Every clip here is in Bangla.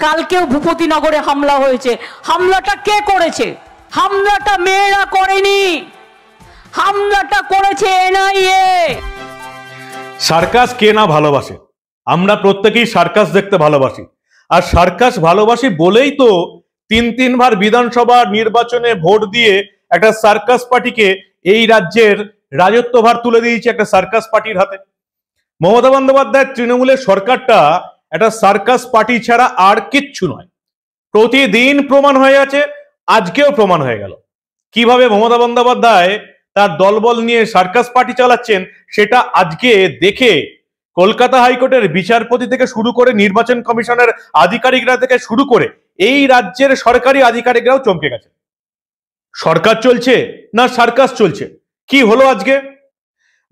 কালকেও ভূপতিনগরে হামলা হয়েছে। হামলাটা কে করেছে? হামলাটা মেয়েরা করেনি, হামলাটা করেছে এনআইএ। সার্কাস কে না ভালোবাসে? আমরা প্রত্যেকেই সার্কাস দেখতে ভালোবাসি, আর সার্কাস ভালোবাসি বলেই তো তিনবার বিধানসভা নির্বাচনে ভোট দিয়ে একটা সার্কাস পার্টিকে এই রাজ্যের রাজত্বভার তুলে দিয়েছে একটা সার্কাস পার্টির হাতে। মমতা বন্দ্যোপাধ্যায়ের তৃণমূলের সরকারটা একটা সার্কাস পার্টি ছাড়া আর কিচ্ছু নয়। প্রতিদিন প্রমাণ হয়ে আছে, আজকেও প্রমাণ হয়ে গেল কিভাবে মমতা বন্দ্যোপাধ্যায় তার দলবল নিয়ে সার্কাস পার্টি চালাচ্ছেন সেটা আজকে দেখে কলকাতা হাইকোর্টের বিচারপতি থেকে শুরু করে নির্বাচন কমিশনের আধিকারিকরা থেকে শুরু করে এই রাজ্যের সরকারি আধিকারিকরাও চমকে গেছে। সরকার চলছে না সার্কাস চলছে? কি হলো আজকে?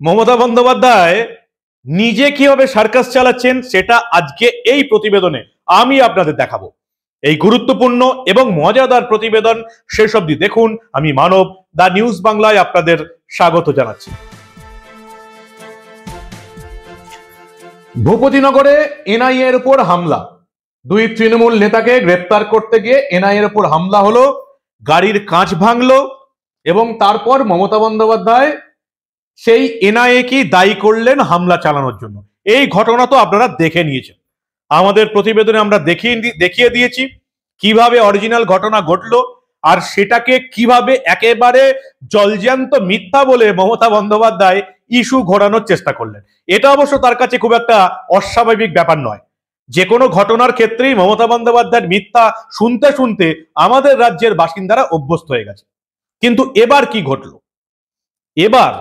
মমতা বন্দ্যোপাধ্যায় নিজে কিভাবে সার্কাস চালাচ্ছেন সেটা আজকে এই প্রতিবেদনে আমি আপনাদের দেখাবো। এই গুরুত্বপূর্ণ এবং মজাদার প্রতিবেদন শেষ অবধি দেখুন। আমি মানব, দা নিউজ বাংলায় আপনাদের স্বাগত জানাচ্ছি। ভূপতিনগরে এনআইএ এর উপর হামলা। দুই তৃণমূল নেতাকে গ্রেপ্তার করতে গিয়ে এনআইএ এর উপর হামলা হলো, গাড়ির কাঁচ ভাঙলো এবং তারপর মমতা বন্দ্যোপাধ্যায় সেই এনআইএ কি দায়ী করলেন হামলা চালানোর জন্য। এই ঘটনা তো আপনারা দেখে নিয়েছেন, আমাদের প্রতিবেদনে আমরা দেখিয়ে দিয়েছি কিভাবে অরিজিনাল ঘটনা ঘটলো, আর সেটাকে কিভাবে একেবারে জলজ্যান্ত মিথ্যা বলে মমতা বন্দ্যোপাধ্যায় ইস্যু ঘোরানোর চেষ্টা করলেন। এটা অবশ্য তার কাছে খুব একটা অস্বাভাবিক ব্যাপার নয়। যে কোনো ঘটনার ক্ষেত্রেই মমতা বন্দ্যোপাধ্যায়ের মিথ্যা শুনতে শুনতে আমাদের রাজ্যের বাসিন্দারা অভ্যস্ত হয়ে গেছে। কিন্তু এবার কি ঘটলো? এবার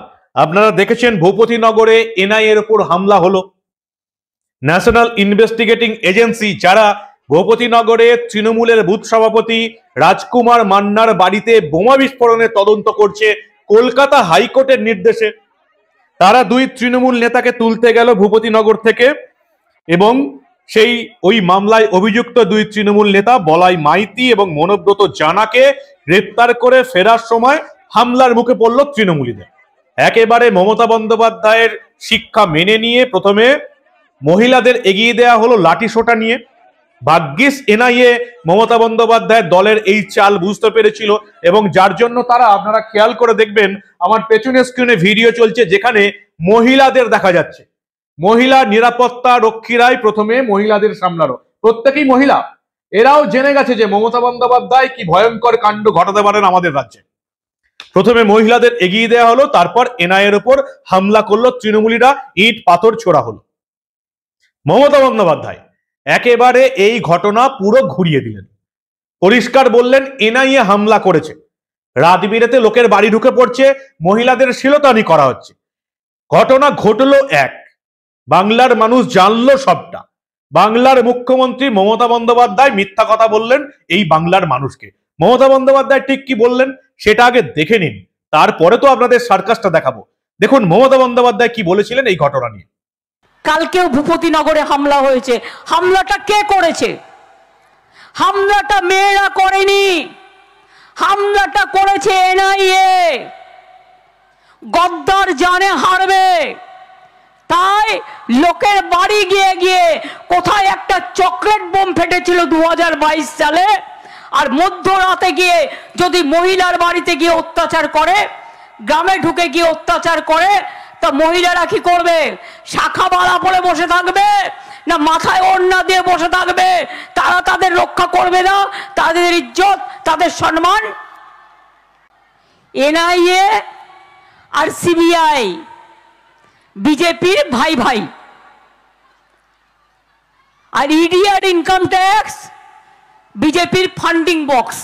আপনারা দেখেছেন ভূপতিনগরে এনআইএ এর উপর হামলা হলো। ন্যাশনাল ইনভেস্টিগেটিং এজেন্সি, যারা ভূপতিনগরে তৃণমূলের বুথ সভাপতি রাজকুমার মান্নার বাড়িতে বোমা বিস্ফোরণের তদন্ত করছে কলকাতা হাইকোর্টের নির্দেশে, তারা দুই তৃণমূল নেতাকে তুলতে গেল ভূপতিনগর থেকে এবং ওই মামলায় অভিযুক্ত দুই তৃণমূল নেতা বলাই মাইতি এবং মনোব্রত জানাকে গ্রেপ্তার করে ফেরার সময় হামলার মুখে পড়ল তৃণমূলীদের। একেবারে মমতা বন্দ্যোপাধ্যায়ের শিক্ষা মেনে নিয়ে প্রথমে মহিলাদের এগিয়ে দেওয়া হলো লাঠি সোটা নিয়ে। ভাগ্যিস এনআইএ মমতা বন্দ্যোপাধ্যায়ের দলের এই চাল বুঝতে পেরেছিল এবং যার জন্য তারা, আপনারা খেয়াল করে দেখবেন আমার পেছনে স্ক্রিনে ভিডিও চলছে যেখানে মহিলাদের দেখা যাচ্ছে। মহিলা নিরাপত্তা রক্ষীরাই প্রথমে মহিলাদের সামলালো, প্রত্যেকেই মহিলা। এরাও জেনে গেছে যে মমতা বন্দ্যোপাধ্যায় কি ভয়ঙ্কর কাণ্ড ঘটাতে পারেন আমাদের রাজ্যে। প্রথমে মহিলাদের এগিয়ে দেওয়া হলো, তারপর এনআইএ এর উপর হামলা করলো তৃণমূলীরা, ইট পাথর ছোড়া হলো। মমতা বন্দ্যোপাধ্যায় একেবারে এই ঘটনা পুরো ঘুরিয়ে দিলেন, পরিষ্কার বললেন এনআইএ হামলা করেছে, রাত বিরেতে লোকের বাড়ি ঢুকে পড়ছে, মহিলাদের শ্লীলতাহানি করা হচ্ছে। ঘটনা ঘটলো এক, বাংলার মানুষ জানলো সবটা। বাংলার মুখ্যমন্ত্রী মমতা বন্দ্যোপাধ্যায় মিথ্যা কথা বললেন এই বাংলার মানুষকে। মমতা বন্দ্যোপাধ্যায় ঠিক কি বললেন সেটা আগে দেখে নিন, তারপরে তো আপনাদের সার্কাসটা দেখাবো। দেখুন মমতা বন্দ্যোপাধ্যায় কি বলেছিলেন এই ঘটনা নিয়ে। কালকেও ভূপতিনগরে হামলা হয়েছে। হামলাটা কে করেছে? হামলাটা মেয়েরা করেনি, হামলাটা করেছে এনআইএ। গদ্দার জানে হারবে, তাই লোকের বাড়ি গিয়ে গিয়ে কোথায় একটা চকলেট বোম ফেটেছিল 2022 সালে, আর মধ্যরাতে গিয়ে যদি মহিলার বাড়িতে গিয়ে অত্যাচার করে, গ্রামে ঢুকে গিয়ে অত্যাচার করে, তা মহিলারা কি করবে? শাখা বালা পরে বসে থাকবে না মাথায় ওড়না দিয়ে বসে থাকবে? তারা তাদের রক্ষা করবে না, তাদের ইজ্জত, তাদের সম্মান? এনআইএ আর সিবিআই বিজেপির ভাই ভাই, আর ইডি আর ইনকাম ট্যাক্স বিজেপির ফান্ডিং বক্স।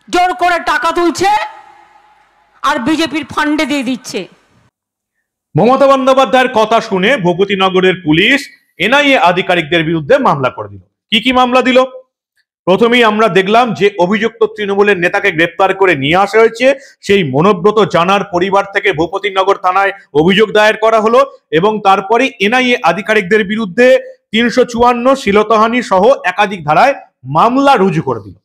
জোর করে টাকা তুলছে আর বিজেপির ফান্ডে দিয়ে দিচ্ছে। মমতা বন্দ্যোপাধ্যায়ের কথা শুনে ভূপতিনগরের পুলিশ এনআইএ আধিকারিকদের বিরুদ্ধে মামলা করে দিল। কি কি মামলা দিল? প্রথমেই আমরা দেখলাম যে অভিযুক্ত তৃণমূলের নেতাকে গ্রেপ্তার করে নিয়ে আসা হয়েছে, সেই মনোব্রত জানার পরিবার থেকে ভূপতিনগর থানায় অভিযোগ দায়ের করা হলো এবং তারপরে এনআইএ আধিকারিকদের বিরুদ্ধে 354 শ্লীলতাহানি সহ একাধিক ধারায় মামলা রুজু করে দিল।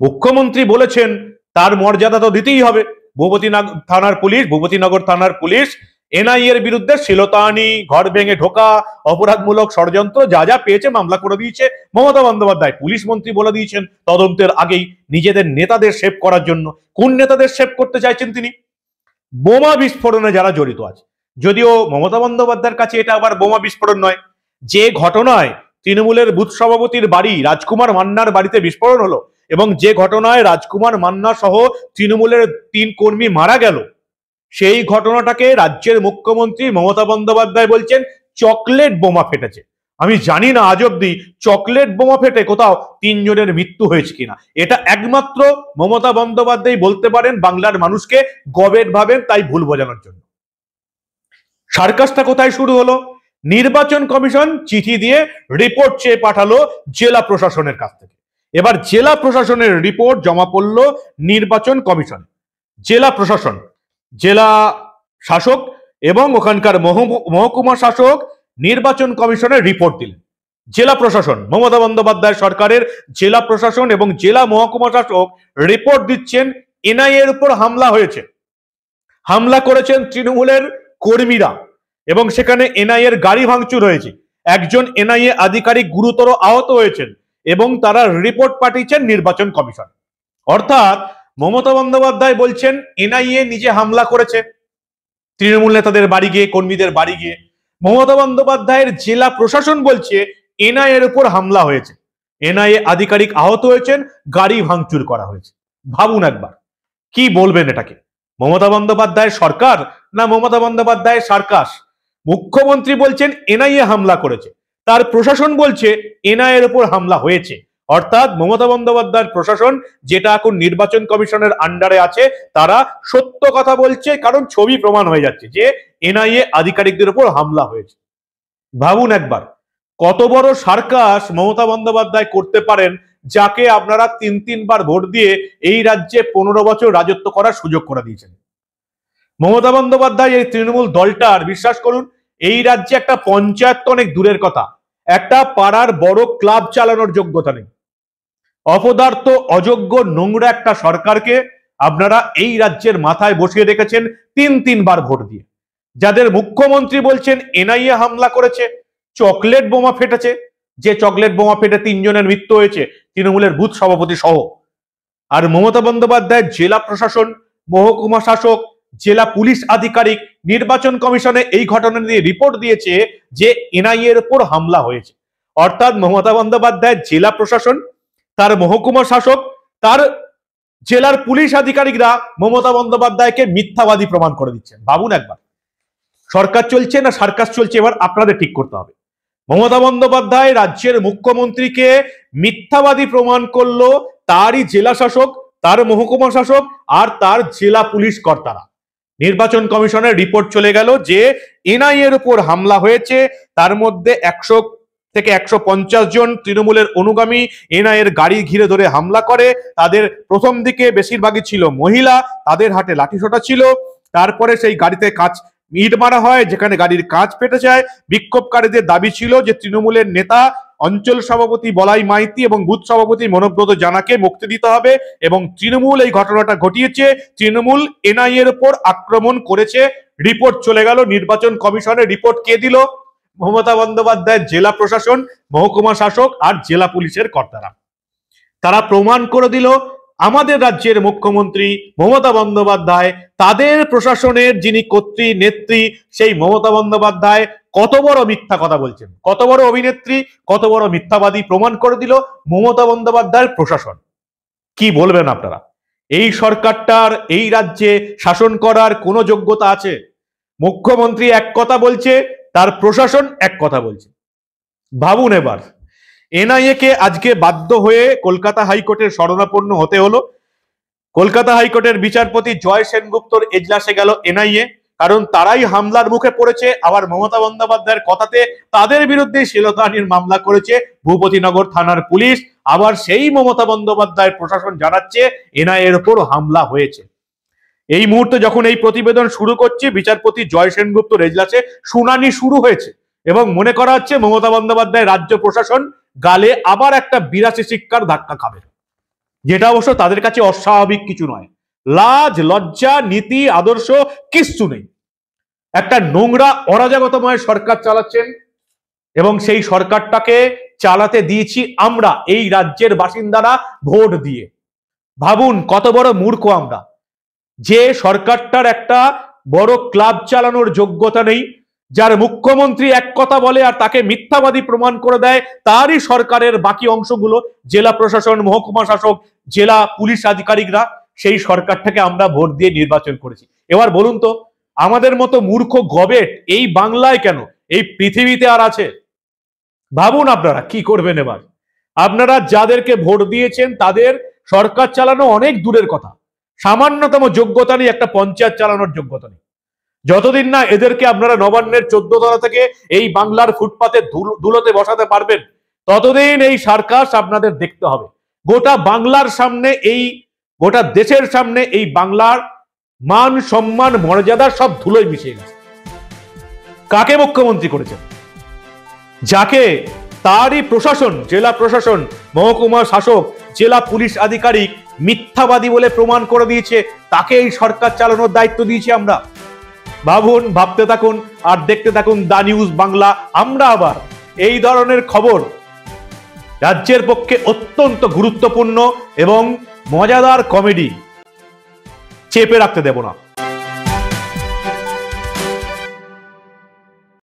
মুখ্যমন্ত্রী বলেছেন তার মর্যাদা তো দিতেই হবে, ভূপতিনগর থানার পুলিশ এনআইএ এর বিরুদ্ধে শ্লীলতাহানি, ঘর ভেঙে ঢোকা, অপরাধমূলক ষড়যন্ত্র যা যা পেয়েছে মামলা করে দিয়েছে মমতা বন্দ্যোপাধ্যায়। পুলিশ মন্ত্রী বলে দিয়েছেন তদন্তের আগেই নিজেদের নেতাদের সেভ করার জন্য। কোন নেতাদের সেভ করতে চাইছেন তিনি? বোমা বিস্ফোরণে যারা জড়িত আছে। যদিও মমতা বন্দ্যোপাধ্যায়ের কাছে এটা আবার বোমা বিস্ফোরণ নয়। যে ঘটনায় তৃণমূলের বুথ সভাপতির বাড়ি রাজকুমার মান্নার বাড়িতে বিস্ফোরণ হলো এবং যে ঘটনায় রাজকুমার মান্না সহ তৃণমূলের 3 কর্মী মারা গেল, সেই ঘটনাটাকে রাজ্যের মুখ্যমন্ত্রী মমতা বন্দ্যোপাধ্যায় বলছেন চকলেট বোমা ফেটেছে। আমি জানি না আজ অব্দি চকলেট বোমা ফেটে কোথাও 3 জনের মৃত্যু হয়েছে কিনা। এটা একমাত্র মমতা বন্দ্যোপাধ্যায় বলতে পারেন বাংলার মানুষকে গবেট ভাবেন তাই ভুল বোঝানোর জন্য। সার্কাসটা কোথায় শুরু হলো? নির্বাচন কমিশন চিঠি দিয়ে রিপোর্ট চেয়ে পাঠালো জেলা প্রশাসনের কাছ থেকে। এবার জেলা প্রশাসনের রিপোর্ট জমা পড়লো নির্বাচন কমিশন। জেলা প্রশাসন, জেলা শাসক এবং ওখানকার মহকুমা শাসক নির্বাচন কমিশনের রিপোর্ট দিলেন। জেলা প্রশাসন, মমতা বন্দ্যোপাধ্যায় সরকারের জেলা প্রশাসন এবং জেলা মহকুমা শাসক রিপোর্ট দিচ্ছেন এনআইএ এর উপর হামলা হয়েছে, হামলা করেছেন তৃণমূলের কর্মীরা এবং সেখানে এনআইএ এর গাড়ি ভাঙচুর হয়েছে। একজন এনআইএ আধিকারিক গুরুতর আহত হয়েছেন এবং তারা রিপোর্ট পাঠিয়েছেন নির্বাচন কমিশন। অর্থাৎ মমতা বন্দ্যোপাধ্যায় বলছেন এনআইএ নিজে হামলা করেছে তৃণমূল নেতাদের বাড়ি গিয়ে, কর্মীদের বাড়ি গিয়ে। মমতা বন্দ্যোপাধ্যায়ের জেলা প্রশাসন বলছে এনআইএ এর উপর হামলা হয়েছে, এনআইএ আধিকারিক আহত হয়েছেন, গাড়ি ভাঙচুর করা হয়েছে। ভাবুন একবার, কি বলবেন এটাকে? মমতা বন্দ্যোপাধ্যায়ের সরকার না মমতা বন্দ্যোপাধ্যায়ের সার্কাস? মুখ্যমন্ত্রী বলছেন এনআইএ হামলা করেছে, তার প্রশাসন বলছে এনআইএ এর উপর হামলা হয়েছে। অর্থাৎ মমতা বন্দ্যোপাধ্যায়ের প্রশাসন, যেটা এখন নির্বাচন কমিশনের আন্ডারে আছে, তারা সত্য কথা বলছে, কারণ ছবি প্রমাণ হয়ে যাচ্ছে যে এনআইএ আধিকারিকদের উপর হামলা হয়েছে। ভাবুন একবার, কত বড় সার্কাস মমতা বন্দ্যোপাধ্যায় করতে পারেন, যাকে আপনারা 3 বার ভোট দিয়ে এই রাজ্যে 15 বছর রাজত্ব করার সুযোগ করে দিয়েছেন। মমতা বন্দ্যোপাধ্যায় এই তৃণমূল দলটার, বিশ্বাস করুন, এই রাজ্যে একটা পঞ্চায়েত তো অনেক দূরের কথা, একটা পাড়ার বড় ক্লাব চালানোর যোগ্যতা নেই। অপদার্থ, অযোগ্য, নোংরা একটা সরকারকে আপনারা এই রাজ্যের মাথায় বসিয়ে রেখেছেন 3 বার ভোট দিয়ে। যাদের মুখ্যমন্ত্রী বলছেন এনআইএ হামলা করেছে, চকলেট বোমা ফেটেছে, যে চকলেট বোমা ফেটে 3 জনের মৃত্যু হয়েছে তৃণমূলের বুথ সভাপতি সহ। আর মমতা বন্দ্যোপাধ্যায়ের জেলা প্রশাসন, মহকুমা শাসক, জেলা পুলিশ আধিকারিক নির্বাচন কমিশনে এই ঘটনা নিয়ে রিপোর্ট দিয়েছে যে এনআইএ এর উপর হামলা হয়েছে। অর্থাৎ মমতা বন্দ্যোপাধ্যায়ের জেলা প্রশাসন, তার মহকুমা শাসক, তার জেলার পুলিশ আধিকারিকরা মমতা বন্দ্যোপাধ্যায়কে মিথ্যাবাদী প্রমাণ করে দিচ্ছেন। ভাবুন একবার, সরকার চলছে না সার্কাস চলছে, এবার আপনাদের ঠিক করতে হবে। মমতা বন্দ্যোপাধ্যায় রাজ্যের মুখ্যমন্ত্রীকে মিথ্যাবাদী প্রমাণ করলো তারই জেলা শাসক, তার মহকুমা শাসক আর তার জেলা পুলিশ কর্তারা। নির্বাচন কমিশনের রিপোর্ট চলে গেল যে এনআইএ এর উপর হামলা হয়েছে, তার মধ্যে 100 থেকে 150 জন তৃণমূলের অনুগামী এনআইএ এর গাড়ি ঘিরে ধরে হামলা করে। তাদের প্রথম দিকে বেশিরভাগই ছিল মহিলা, তাদের হাতে লাঠিসোঁটা ছিল। তারপরে সেই গাড়িতে ইট মারা হয়, যেখানে গাড়ির কাঁচ ফেটে যায়। বিক্ষোভকারীদের দাবি ছিল যে তৃণমূলের নেতা অঞ্চল সভাপতি বলাই মাইতি এবং বুথ সভাপতি মনোব্রত জানাকে মুক্তি দিতে হবে এবং তৃণমূল এই ঘটনাটা ঘটিয়েছে, তৃণমূল এনআইএ এর উপর আক্রমণ করেছে। রিপোর্ট চলে গেল নির্বাচন কমিশনের। রিপোর্ট কে দিল? মমতা বন্দ্যোপাধ্যায়ের জেলা প্রশাসন, মহকুমা শাসক আর জেলা পুলিশের কর্তারা। তারা প্রমাণ করে দিল আমাদের রাজ্যের মুখ্যমন্ত্রী মমতা বন্দ্যোপাধ্যায়, তাদের প্রশাসনের যিনি কর্ত্রী নেত্রী, সেই মমতা বন্দ্যোপাধ্যায় কত বড় মিথ্যা কথা বলছেন, কত বড় অভিনেত্রী, কত বড় মিথ্যাবাদী প্রমাণ করে দিল মমতা বন্দ্যোপাধ্যায়ের প্রশাসন। কি বলবেন আপনারা? এই সরকারটার এই রাজ্যে শাসন করার কোনো যোগ্যতা আছে? মুখ্যমন্ত্রী এক কথা বলছে, তার প্রশাসন এক কথা বলছে। ভাবুন এবার, এনআইএ কে আজকে বাধ্য হয়ে কলকাতা হাইকোর্টের শরণাপন্ন হতে হলো। কলকাতা হাইকোর্টের বিচারপতি জয় সেনগুপ্তর এজলাসে গেল এনআইএ, কারণ তারাই হামলার মুখে পড়েছে। আবার মমতা বন্দ্যোপাধ্যায়ের কথাতে তাদের বিরুদ্ধে শ্লীলতাহানির মামলা করেছে ভূপতিনগর থানার পুলিশ। আবার সেই মমতা বন্দ্যোপাধ্যায়ের প্রশাসন জানাচ্ছে এনআইএ এর উপর হামলা হয়েছে। এই মুহূর্তে যখন এই প্রতিবেদন শুরু করছি, বিচারপতি জয় সেনগুপ্তর এজলাসে শুনানি শুরু হয়েছে এবং মনে করা হচ্ছে মমতা বন্দ্যোপাধ্যায় রাজ্য প্রশাসন গালে আবার একটা 82 শিক্ষার ধাক্কা খাবে, যেটা অবশ্য তাদের কাছে অস্বাভাবিক কিছু নয়। লাজ লজ্জা নীতি আদর্শ কিচ্ছু নেই। একটা নোংরা অরাজকতাময় সরকার চালাচ্ছেন এবং সেই সরকারটাকে চালাতে দিয়েছি আমরা এই রাজ্যের বাসিন্দারা ভোট দিয়ে। ভাবুন কত বড় মূর্খ আমরা, যে সরকারটার একটা বড় ক্লাব চালানোর যোগ্যতা নেই, যার মুখ্যমন্ত্রী এক কথা বলে আর তাকে মিথ্যাবাদী প্রমাণ করে দেয়, তারই সরকারের বাকি অংশগুলো জেলা প্রশাসন, মহকুমা শাসক, জেলা পুলিশ আধিকারিকরা, সেই সরকারটাকে আমরা ভোট দিয়ে নির্বাচন করেছি। এবার বলুন তো, আমাদের মতো মূর্খ গবেট এই বাংলায় কেন, এই পৃথিবীতে আর আছে? ভাবুন আপনারা কি করবেন এবার। আপনারা যাদেরকে ভোট দিয়েছেন তাদের সরকার চালানো অনেক দূরের কথা, সামান্যতম যোগ্যতা নেই, একটা পঞ্চায়েত চালানোর যোগ্যতা নেই। যতদিন না এদেরকে আপনারা নবান্নের 14 তলা থেকে এই বাংলার ফুটপাতে ধুলোতে বসাতে পারবেন, ততদিন এই সার্কাস আপনাদের দেখতে হবে। গোটা বাংলার সামনে, এই গোটা দেশের সামনে এই বাংলার মান সম্মান মর্যাদা সব ধুলোয় মিশে গেছে। কাকে মুখ্যমন্ত্রী করেছেন? যাকে তারই প্রশাসন, জেলা প্রশাসন, মহকুমা শাসক, জেলা পুলিশ আধিকারিক মিথ্যাবাদী বলে প্রমাণ করে দিয়েছে, তাকে এই সরকার চালানোর দায়িত্ব দিয়েছি আমরা। ভাবুন, ভাবতে থাকুন আর দেখতে থাকুন দা নিউজ বাংলা। আমরা আবার এই ধরনের খবর রাজ্যের পক্ষে অত্যন্ত গুরুত্বপূর্ণ এবং মজাদার কমেডি চেপে রাখতে দেব না।